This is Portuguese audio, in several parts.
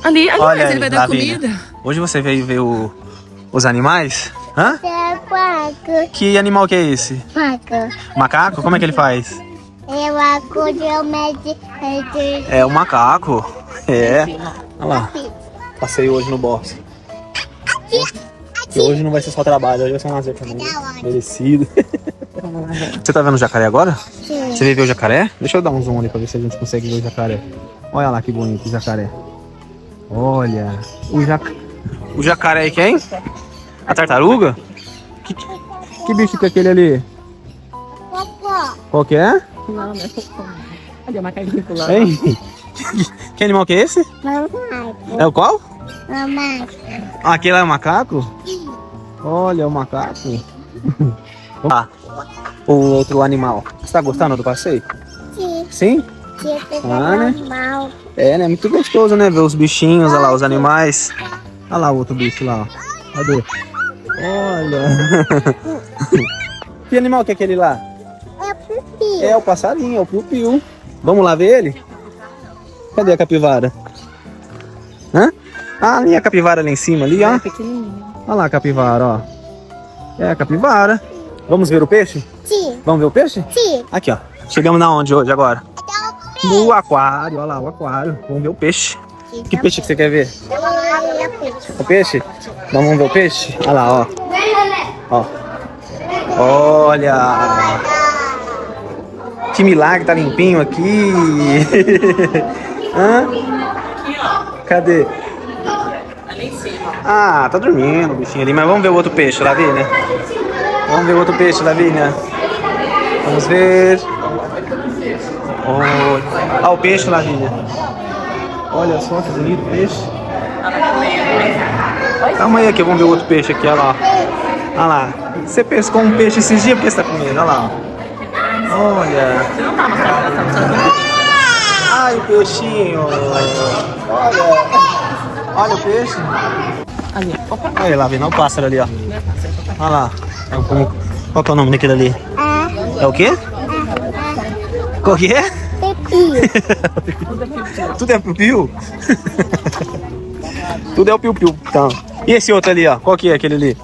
Ali, Olha mas aí, ele vai dar Lavínia. comida. Hoje você veio ver os animais? Hã? É paca. Que animal que é esse? Paca. Macaco? Como é que ele faz? Eu acudo médico. É o macaco. É. Olha lá. Passei hoje no bosque. E hoje não vai ser só trabalho, hoje vai ser um lazer também. Merecido. Você tá vendo o jacaré agora? Sim. Você veio ver o jacaré? Deixa eu dar um zoom ali pra ver se a gente consegue ver o jacaré. Olha lá que bonito o jacaré. Olha. O jacaré aí quem? A tartaruga? Que bicho que é aquele ali? Popó. Qual que é? Não, não é fofão. Olha o macaquinho pulando. Hein? Que animal que é esse? Mamãe. É o qual? Mamãe. Ah, aquele é o macaco? Olha o macaco. Ah, o outro animal. Você tá gostando do passeio? Sim. Sim? Ah, né? Normal. É, né? Muito gostoso, né? Ver os bichinhos, olha lá, os animais. Olha lá o outro bicho lá, ó. Cadê? Olha. Que animal que é aquele lá? É pipi. É o passarinho, é o piu-piu. Vamos lá ver ele? Cadê a capivara? Hã? Ah, ali a capivara ali em cima, ali, ó. É pequenininho. Olha lá a capivara, ó. É a capivara. Vamos ver o peixe? Sim. Vamos ver o peixe? Sim. Aqui, ó. Chegamos na onde hoje agora? No aquário, olha lá, o aquário. Vamos ver o peixe. Que peixe que você quer ver? O peixe? Então vamos ver o peixe? Olha lá, ó. Ó. Olha! Que milagre, tá limpinho aqui. Hã? Cadê? Ali em cima. Ah, tá dormindo o bichinho ali, mas vamos ver o outro peixe, Lavínia. Vamos ver o outro peixe, Lavínia. Vamos ver. Olha o peixe, Lavínia. Olha só que bonito o peixe. Calma aí aqui, vamos ver o outro peixe aqui, olha lá. Olha lá. Você pescou um peixe esses dias, porque você tá comendo, olha lá. Olha. Você não tá mostrando. Ai, o peixinho. Olha o peixe. Ali, opa. Olha aí, Lavínia, olha o pássaro ali, ó. Olha lá. Qual que é o nome daquele ali? É o quê? Qual que é? Pipi. Tudo é piu-piu? Tudo é o piu-piu, então. E esse outro ali, ó? Qual que é aquele ali?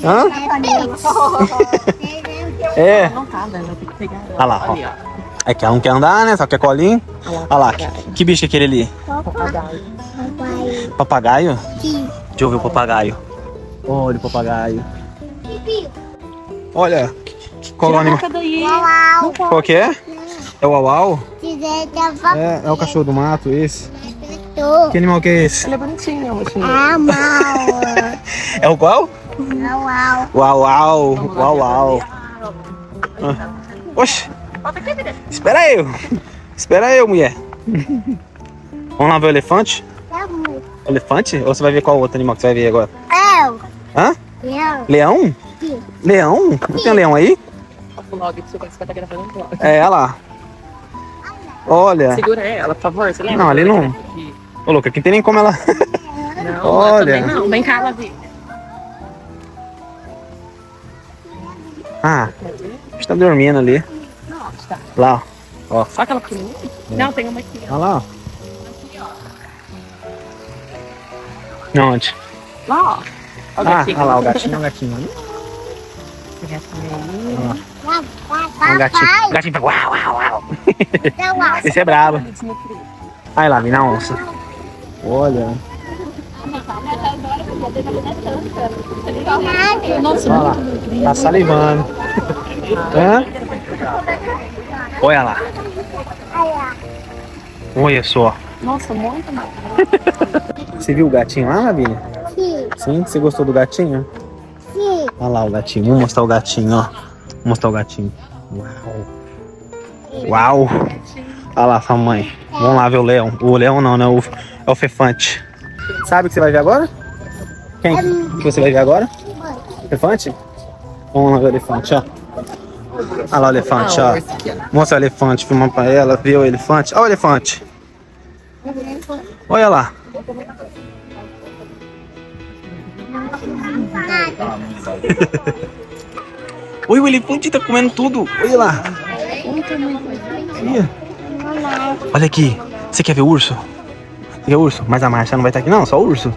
Hã? É. Não tá, né? Tem que pegar. Olha lá, ó. Ali, ó. É que um quer andar, né? Só quer colinho. Olha lá. Que bicho é aquele ali? Papagaio. Papai. Papagaio? Sim. Deixa eu ver o papagaio. Olha o papagaio. Olha. Qual é o animal? Daí. Uau. Qual que é? É o uau? É o cachorro do mato, esse. Que animal que é esse? Ele é bonitinho, bonitinho. É o qual? Uau. Uau, uau. Uau, uau. Ah. Oxe. Espera eu. Espera eu, mulher. Vamos lá ver o elefante? Elefante? Ou você vai ver qual outro animal que você vai ver agora? Eu. Hã? Eu. Leão? Sim. Leão? Não tem um leão aí? O vlog, você vai estar gravando um vlog. É, olha lá. Olha. Segura ela, por favor. Você lembra? Não, ali não. Ô, louca, aqui não tem nem como ela... Não, Olha. também não. Vem cá, Lavi. Ah, está dormindo ali. Não, tá. Lá, ó. Só aquela pequenininha? Não, tem uma aqui, ó. Olha lá, ó. Onde? Lá, ó. Olha o gatinho. Olha lá o gatinho, o gatinho ali. Esse gatinho aí. Ó, o gatinho. O gatinho faz uau, uau, uau. Uau. Esse é brabo. Aí lá, vem na onça. Olha. Nossa, Olha lá. Tá salivando. Hã? Olha lá. Olha só. nossa, muito mais. Você viu o gatinho lá, Lavínia? Sim. Sim? Você gostou do gatinho? Sim. Olha lá o gatinho. Vamos mostrar o gatinho, ó. Vou mostrar o gatinho. Uau. Uau. Olha lá sua mãe. Vamos lá ver o leão. O leão não, né? É o fefante. Sabe o que você vai ver agora? Quem que você vai ver agora? Elefante? Vamos lá ver o elefante, ó. Olha lá o elefante, ó. Mostra o elefante, filma pra ela, vê o elefante. Olha o elefante. Olha lá. Oi, o elefante tá comendo tudo. Olha lá. Olha aqui. Você quer ver o urso? E o urso? Mas a Márcia não vai estar aqui não, só o urso.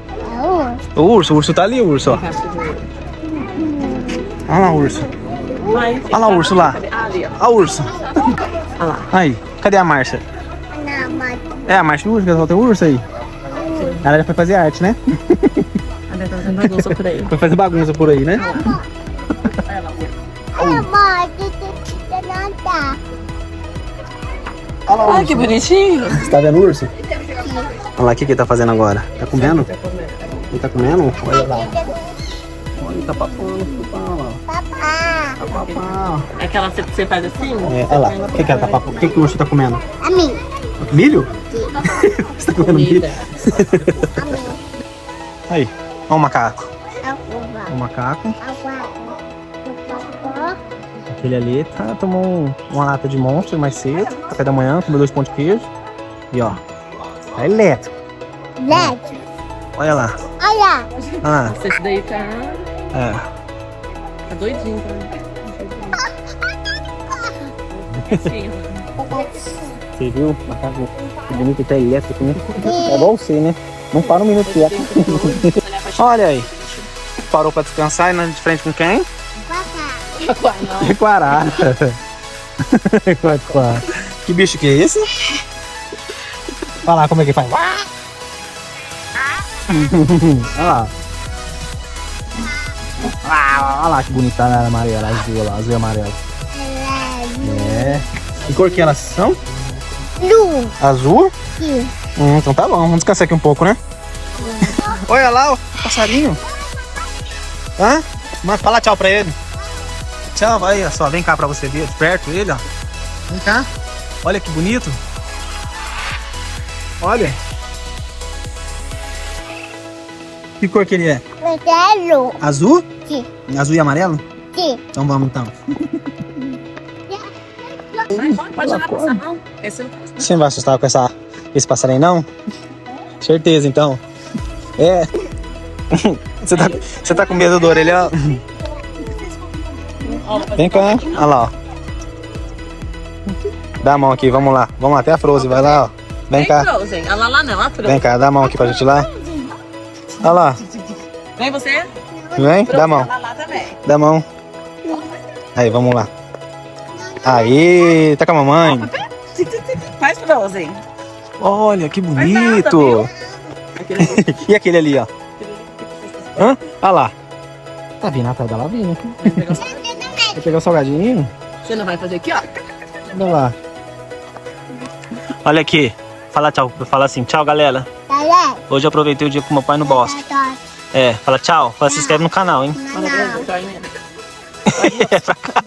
É o O urso tá ali, o urso, ó. Olha lá o urso. Olha lá o urso lá. Ali, ó. Olha o urso. Olha lá. Aí, cadê a Márcia? Não, mas É a Márcia e o urso, que só tem o urso aí. Ela já foi fazer arte, né? Ela tá fazendo bagunça por aí. Foi fazer bagunça por aí, né? amor, você não tá. Olha lá o Ai, urso. que bonitinho. Você tá vendo o urso? Olha lá, o que ele tá fazendo agora? Tá comendo? Ele tá comendo? Olha lá. Olha, ele tá papando. Papá. Tá papando. É aquela que você faz assim? É, olha lá. O que ela tá papando? O que o urso tá comendo? A mim. Milho? Você tá comendo milho? A mim. Aí, olha o macaco. A uva. O macaco. A guarda. O papá. Aquele ali tomou uma lata de Monster mais cedo, café da manhã, comeu 2 pão de queijo. E ó, tá elétrico. LED. Olha lá. Olha. Ah, Esse daí tá doidinho também. você viu? Macaco, que bonito, tá elétrico, né? É igual você, né? Não para um minuto quieto. Olha aí. Parou pra descansar e na de frente com quem? Papá. Com a arara. Com a arara. Que bicho que é esse? Olha lá como é que faz. Olha lá. Olha lá que bonita a amarela, azul, lá, azul e amarelo. É. Que cor que elas são? Lu. Azul? Sim. Então tá bom, vamos descansar aqui um pouco, né? Olha lá, o passarinho. Hã? Fala tchau pra ele. Tchau, vai, olha só, vem cá pra você ver, de perto ele, ó. Vem cá. Olha que bonito. Olha. Que cor que ele é? Vermelho. Azul? Sim. Azul e amarelo? Sim. Então vamos então. Pode ir lá passar, não. Esse não faz. Você não vai assustar com esse passarinho, não? Certeza, então. É. Você tá com medo do orelhão? Vem cá. Olha lá, ó. Dá a mão aqui, vamos lá. Vamos lá, até a Frozen, vai lá, ó. Vem cá. Frozen. Olha lá não, a Frozen. Vem cá, dá a mão aqui pra gente ir lá. Olha lá. Vem você? Vem, dá a mão. Olha lá também. Dá a mão. Aí, vamos lá. Aí, tá com a mamãe. Faz Frozen. Olha, que bonito. E aquele ali, ó. Hã? Olha lá. Tá vindo atrás da lavinha. Quer pegar o salgadinho? Você não vai fazer aqui, ó? Olha lá. Olha aqui. Fala tchau. Fala assim, tchau, galera. Galera. Hoje eu aproveitei o dia com meu pai no bosque. É, fala tchau. Fala, se inscreve no canal, hein? Não. Olha pra joinha. É pra cá.